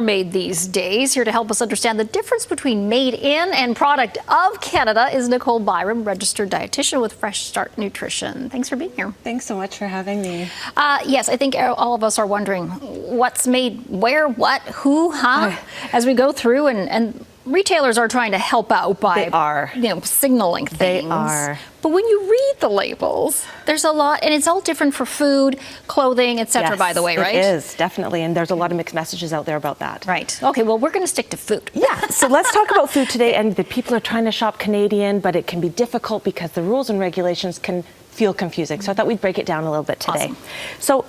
Made these days. Here to help us understand the difference between made in and product of Canada is Nicole Byram, registered dietitian with Fresh Start Nutrition. Thanks for being here. Thanks so much for having me. Yes, I think all of us are wondering what's made where, what, who, as we go through, and retailers are trying to help out by signaling things. They are. But when you read the labels, there's a lot, and it's all different for food, clothing, etc. Yes, by the way, right? It is, definitely, and there's a lot of mixed messages out there about that. Right. Okay, well, we're going to stick to food. Yeah, so let's talk about food today, and the people are trying to shop Canadian, but it can be difficult because the rules and regulations can feel confusing. So I thought we'd break it down a little bit today. Awesome. So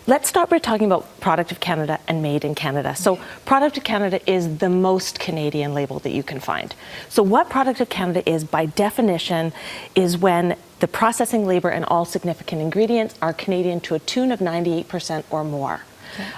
let's start by talking about Product of Canada and Made in Canada. So Product of Canada is the most Canadian label that you can find. So what Product of Canada is, by definition, is when the processing labor and all significant ingredients are Canadian to a tune of 98% or more.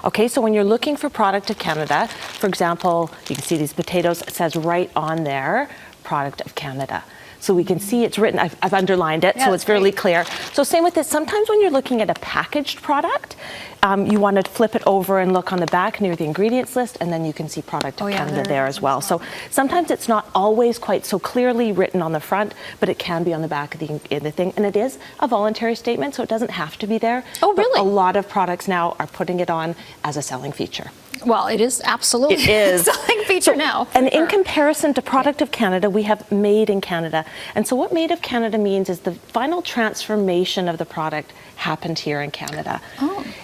Okay, so when you're looking for Product of Canada, for example, you can see these potatoes, it says right on there, Product of Canada. So we can see it's written, I've underlined it, so it's fairly clear. So same with this, sometimes when you're looking at a packaged product, you want to flip it over and look on the back near the ingredients list, and then you can see Product of Canada there as well. So sometimes it's not always quite so clearly written on the front, but it can be on the back of the thing. And it is a voluntary statement, so it doesn't have to be there. Oh, really? But a lot of products now are putting it on as a selling feature. Well, it is absolutely a selling feature now. And in comparison to Product of Canada, we have Made in Canada. And so what Made of Canada means is the final transformation of the product happened here in Canada.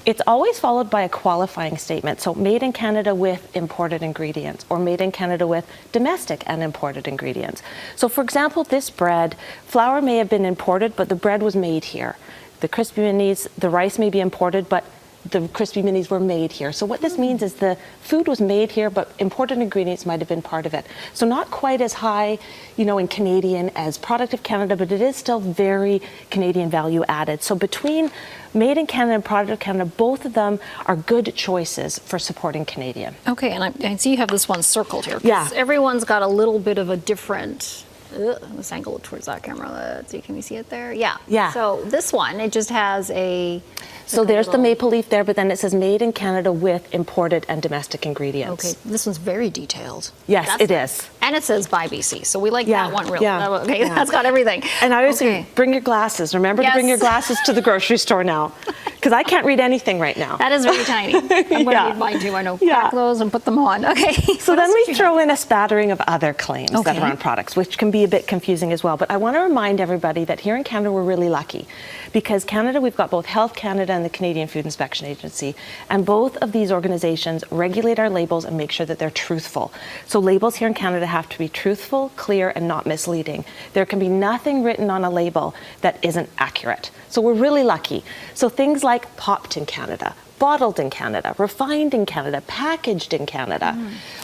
It's always followed by a qualifying statement. So Made in Canada with imported ingredients, or Made in Canada with domestic and imported ingredients. So for example, this bread, flour may have been imported, but the bread was made here. The crispy minis, the rice may be imported, but the crispy minis were made here. So what this means is the food was made here, but imported ingredients might have been part of it. So not quite as high, in Canadian as Product of Canada, but it is still very Canadian value added. So between Made in Canada and Product of Canada, both of them are good choices for supporting Canadian. Okay, and I see you have this one circled here. Yeah. Everyone's got a little bit of a different... let's angle it towards that camera. Let's see, can we see it there? Yeah. Yeah. So this one, it just has a... So there's the maple leaf there, but then it says Made in Canada with imported and domestic ingredients. Okay, this one's very detailed. Yes, it is. And it says by BC, so we like that one really. Yeah. Okay, that's got everything. And I always say, bring your glasses. Remember to bring your glasses to the grocery store now, because I can't read anything right now. That is very tiny. I'm going to need mine too. I know. Pack those and put them on. Okay. So then we throw in a spattering of other claims that are on products, which can be a bit confusing as well. But I want to remind everybody that here in Canada, we're really lucky, because Canada, we've got both Health Canada and the Canadian Food Inspection Agency, and both of these organizations regulate our labels and make sure that they're truthful. So labels here in Canada have to be truthful, clear, and not misleading. There can be nothing written on a label that isn't accurate. So we're really lucky. So things like popped in Canada, bottled in Canada, refined in Canada, packaged in Canada.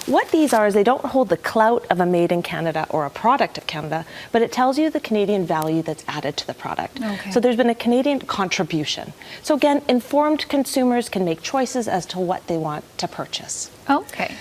What these are is they don't hold the clout of a Made in Canada or a Product of Canada, but it tells you the Canadian value that's added to the product. So there's been a Canadian contribution. So again, informed consumers can make choices as to what they want to purchase. Okay.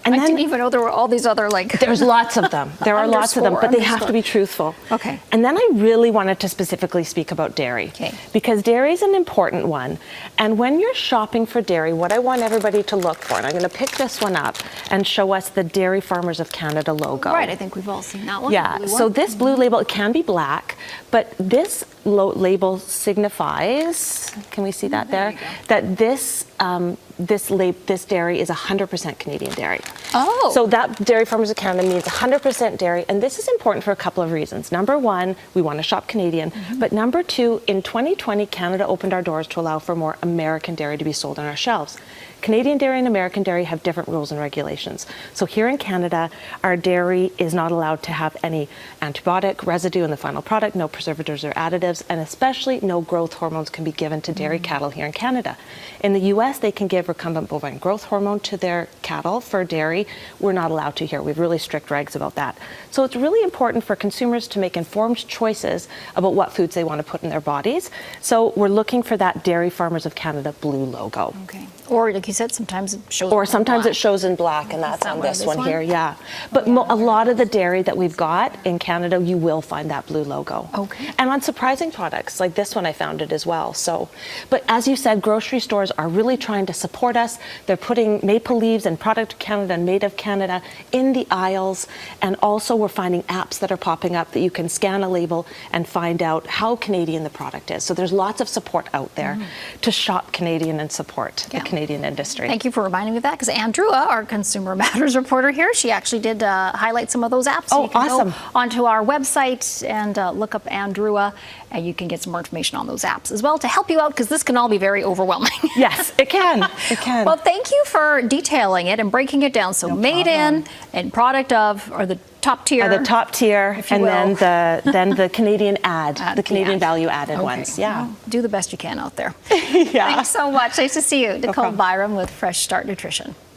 And I didn't even know there were all these other There's lots of them. There are lots of them, but they have to be truthful. Okay. And then I really wanted to specifically speak about dairy. Okay. Because dairy is an important one. And when you're shopping for dairy, what I want everybody to look for, and I'm going to pick this one up and show us the Dairy Farmers of Canada logo. Right, I think we've all seen that one. Yeah, so this blue label, it can be black, but this label signifies, can we see that there? That this dairy is 100% Canadian dairy. Oh. So that Dairy Farmers of Canada means 100% dairy, and this is important for a couple of reasons. Number one, we want to shop Canadian, but number two, in 2020, Canada opened our doors to allow for more American dairy to be sold on our shelves. Canadian dairy and American dairy have different rules and regulations. So here in Canada, our dairy is not allowed to have any antibiotic residue in the final product, no preservatives or additives, and especially no growth hormones can be given to dairy cattle here in Canada. In the US, they can give recombinant bovine growth hormone to their cattle for dairy. We're not allowed to here. We have really strict regs about that. So it's really important for consumers to make informed choices about what foods they want to put in their bodies. So we're looking for that Dairy Farmers of Canada blue logo. Okay. Or you said, sometimes it shows. Or sometimes black. it shows in black, and that's that on one, this this one one? here, yeah. But a lot of the dairy that we've got in Canada, you will find that blue logo. Okay. And on surprising products, like this one, I found it as well. So, but as you said, grocery stores are really trying to support us. They're putting maple leaves and Product of Canada and Made of Canada in the aisles. And also we're finding apps that are popping up that you can scan a label and find out how Canadian the product is. So there's lots of support out there to shop Canadian and support the Canadian industry. Thank you for reminding me of that, because Andrea, our Consumer Matters reporter here, she actually did highlight some of those apps. So Oh, you can awesome. go onto our website and look up Andrea, and you can get some more information on those apps as well to help you out, because this can all be very overwhelming. Yes, it can. It can. Well, thank you for detailing it and breaking it down. So made in and product of, or the top tier. The top tier, if you and will. then the Canadian the Canadian ad. value added Okay. ones. Yeah. Well, do the best you can out there. Yeah. Thanks so much. Nice to see you. Nicole Byram with Fresh Start Nutrition.